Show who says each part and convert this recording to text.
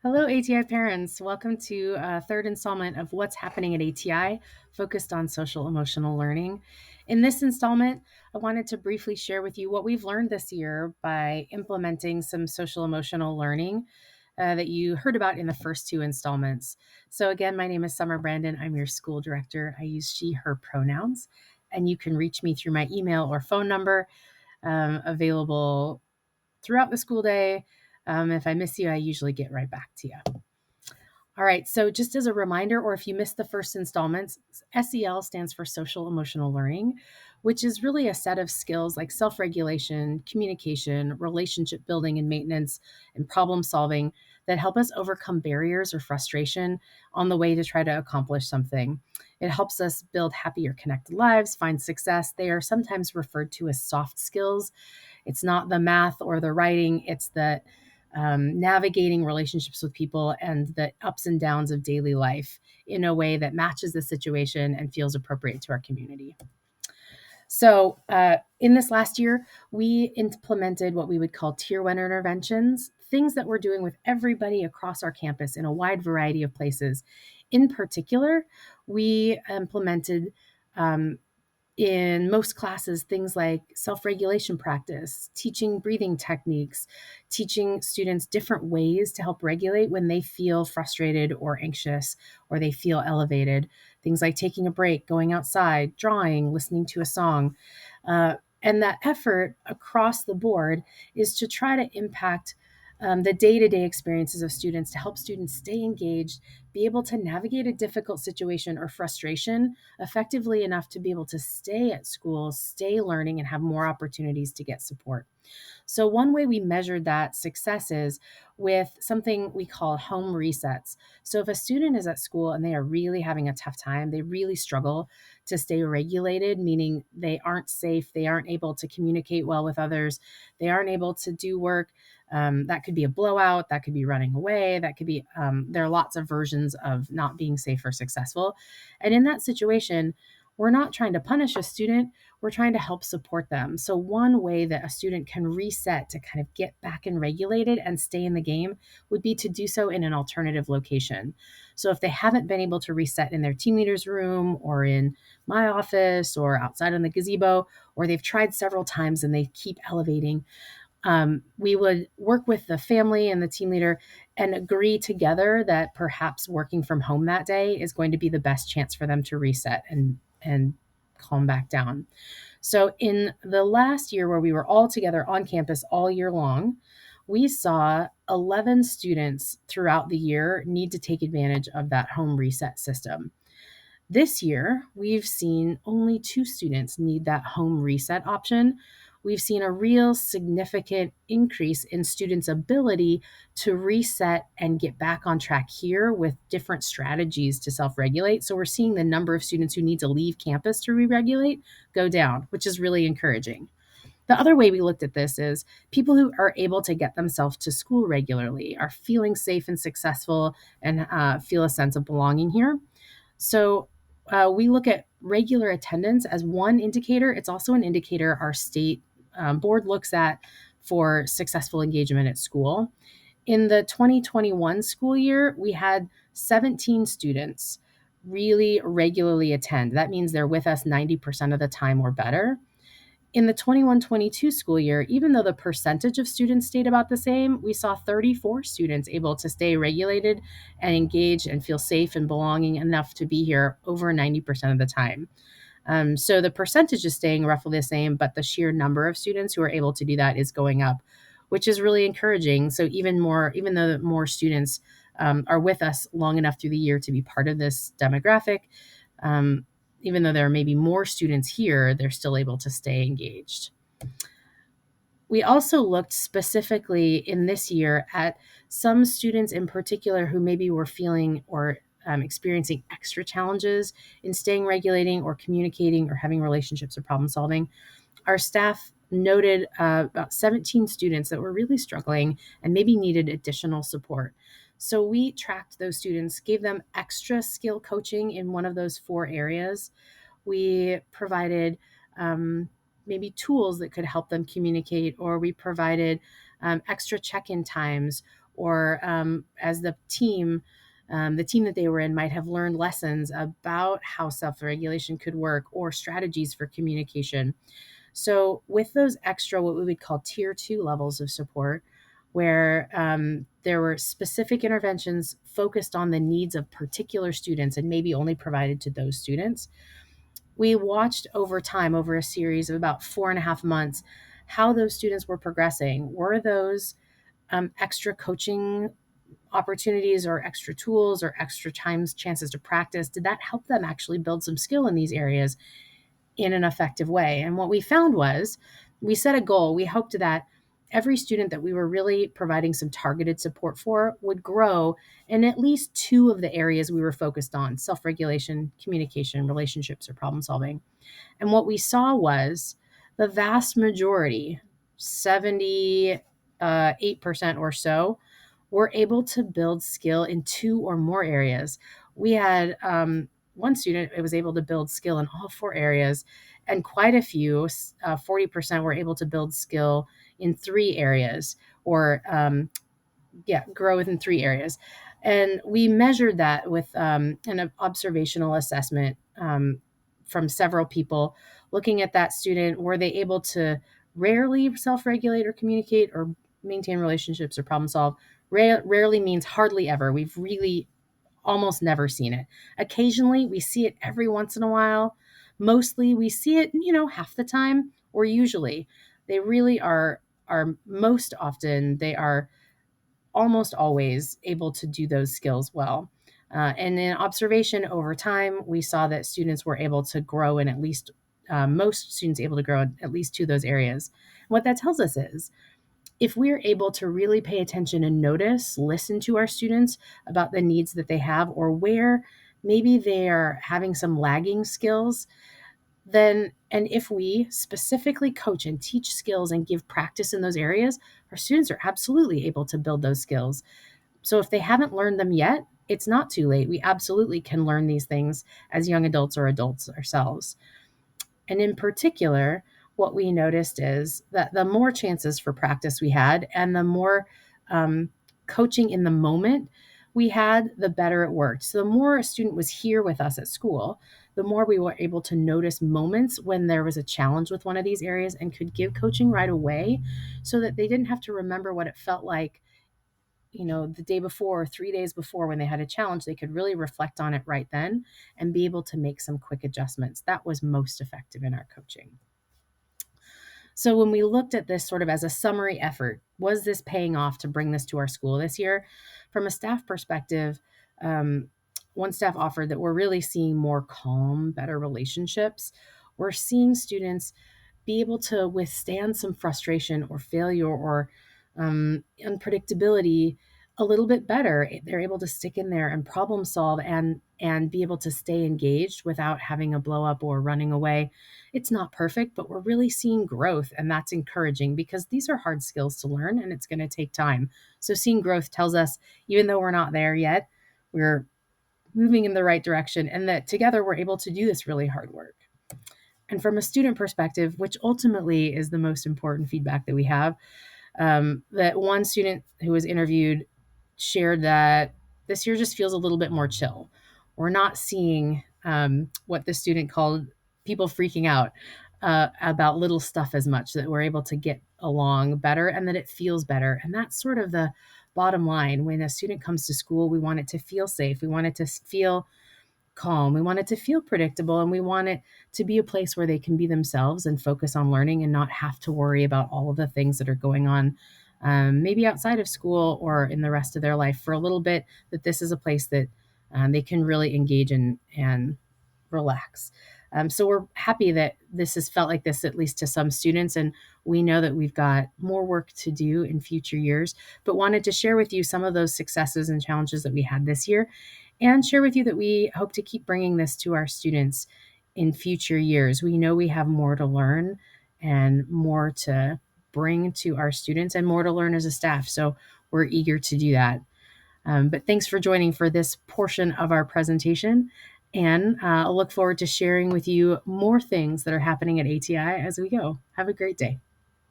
Speaker 1: Hello, ATI parents. Welcome to a third installment of What's Happening at ATI, focused on social emotional learning. In this installment, I wanted to briefly share with you what we've learned this year by implementing some social emotional learning that you heard about in the first two installments. So, again, my name is Summer Brandon. I'm your school director. I use she, her pronouns, and you can reach me through my email or phone number available throughout the school day. If I miss you, I usually get right back to you. All right, so just as a reminder, or if you missed the first installments, SEL stands for social emotional learning, which is really a set of skills like self regulation, communication, relationship building and maintenance, and problem solving that help us overcome barriers or frustration on the way to try to accomplish something. It helps us build happier, connected lives, find success. They are sometimes referred to as soft skills. It's not the math or the writing, it's the navigating relationships with people and the ups and downs of daily life in a way that matches the situation and feels appropriate to our community. So, in this last year, we implemented what we would call tier one interventions, things that we're doing with everybody across our campus in a wide variety of places. In particular, we implemented in most classes things like self-regulation practice, teaching breathing techniques, teaching students different ways to help regulate when they feel frustrated or anxious or they feel elevated. Things like taking a break, going outside, drawing, listening to a song. And that effort across the board is to try to impact the day-to-day experiences of students to help students stay engaged, be able to navigate a difficult situation or frustration effectively enough to be able to stay at school, stay learning, and have more opportunities to get support. So, one way we measured that success is with something we call home resets. So, if a student is at school and they are really having a tough time, they really struggle to stay regulated, meaning they aren't safe, they aren't able to communicate well with others, they aren't able to do work. That could be a blowout, that could be running away, that could be, there are lots of versions of not being safe or successful. And in that situation, we're not trying to punish a student, we're trying to help support them. So, one way that a student can reset to kind of get back and regulated and stay in the game would be to do so in an alternative location. So, if they haven't been able to reset in their team leader's room or in my office or outside on the gazebo, or they've tried several times and they keep elevating, we would work with the family and the team leader and agree together that perhaps working from home that day is going to be the best chance for them to reset and calm back down. So in the last year where we were all together on campus all year long, we saw 11 students throughout the year need to take advantage of that home reset system. This year, we've seen only 2 students need that home reset option. We've seen a real significant increase in students' ability to reset and get back on track here with different strategies to self-regulate. So we're seeing the number of students who need to leave campus to re-regulate go down, which is really encouraging. The other way we looked at this is people who are able to get themselves to school regularly are feeling safe and successful and feel a sense of belonging here. So we look at regular attendance as one indicator. It's also an indicator our state board looks at for successful engagement at school. In the 2021 school year, we had 17 students really regularly attend. That means they're with us 90% of the time or better. In the 21-22 school year, even though the percentage of students stayed about the same, we saw 34 students able to stay regulated and engaged and feel safe and belonging enough to be here over 90% of the time. So the percentage is staying roughly the same, but the sheer number of students who are able to do that is going up, which is really encouraging. So even though more students are with us long enough through the year to be part of this demographic, even though there may be more students here, they're still able to stay engaged. We also looked specifically in this year at some students in particular who maybe were feeling or experiencing extra challenges in staying regulating or communicating or having relationships or problem solving. Our staff noted about 17 students that were really struggling and maybe needed additional support. So we tracked those students, gave them extra skill coaching in one of those 4 areas. We provided maybe tools that could help them communicate, or we provided extra check-in times, or as the team that they were in might have learned lessons about how self-regulation could work or strategies for communication. So, with those extra, what we would call tier two levels of support, where there were specific interventions focused on the needs of particular students and maybe only provided to those students, we watched over time, over a series of about 4.5 months, how those students were progressing. Were those extra coaching opportunities or extra tools or extra times chances to practice, did that help them actually build some skill in these areas in an effective way? And what we found was, we set a goal. We hoped that every student that we were really providing some targeted support for would grow in at least two of the areas we were focused on: self-regulation, communication, relationships, or problem solving. And what we saw was the vast majority, 78% or so, were able to build skill in two or more areas. We had one student who was able to build skill in all four areas, and quite a few, 40%, were able to build skill in three areas, or grow within three areas. And we measured that with an observational assessment from several people, looking at that student. Were they able to rarely self regulate or communicate or maintain relationships or problem solve? Rarely means hardly ever. We've really almost never seen it. Occasionally, we see it every once in a while. Mostly, we see it, half the time, or usually. They really are most often, they are almost always able to do those skills well. And in observation over time, we saw that students were able to grow in at least, most students able to grow in at least two of those areas. What that tells us is, if we're able to really pay attention and notice, listen to our students about the needs that they have, or where maybe they are having some lagging skills, then, and if we specifically coach and teach skills and give practice in those areas, our students are absolutely able to build those skills. So if they haven't learned them yet, it's not too late. We absolutely can learn these things as young adults or adults ourselves. And in particular, what we noticed is that the more chances for practice we had, and the more coaching in the moment we had, the better it worked. So the more a student was here with us at school, the more we were able to notice moments when there was a challenge with one of these areas and could give coaching right away, so that they didn't have to remember what it felt like, the day before or 3 days before when they had a challenge. They could really reflect on it right then and be able to make some quick adjustments. That was most effective in our coaching. So when we looked at this sort of as a summary effort, was this paying off to bring this to our school this year? From a staff perspective, one staff offered that we're really seeing more calm, better relationships. We're seeing students be able to withstand some frustration or failure or unpredictability a little bit better. They're able to stick in there and problem solve and be able to stay engaged without having a blow up or running away. It's not perfect, but we're really seeing growth, and that's encouraging because these are hard skills to learn and it's going to take time. So seeing growth tells us, even though we're not there yet, we're moving in the right direction, and that together we're able to do this really hard work. And from a student perspective, which ultimately is the most important feedback that we have, that one student who was interviewed shared that this year just feels a little bit more chill. We're not seeing what the student called people freaking out about little stuff as much, that we're able to get along better and that it feels better. And that's sort of the bottom line. When a student comes to school, we want it to feel safe. We want it to feel calm. We want it to feel predictable, and we want it to be a place where they can be themselves and focus on learning and not have to worry about all of the things that are going on, maybe outside of school or in the rest of their life for a little bit, that this is a place that they can really engage in and relax. So we're happy that this has felt like this, at least to some students, and we know that we've got more work to do in future years, but wanted to share with you some of those successes and challenges that we had this year, and share with you that we hope to keep bringing this to our students in future years. We know we have more to learn and more to bring to our students and more to learn as a staff. So we're eager to do that. But thanks for joining for this portion of our presentation. And I'll look forward to sharing with you more things that are happening at ATI as we go. Have a great day.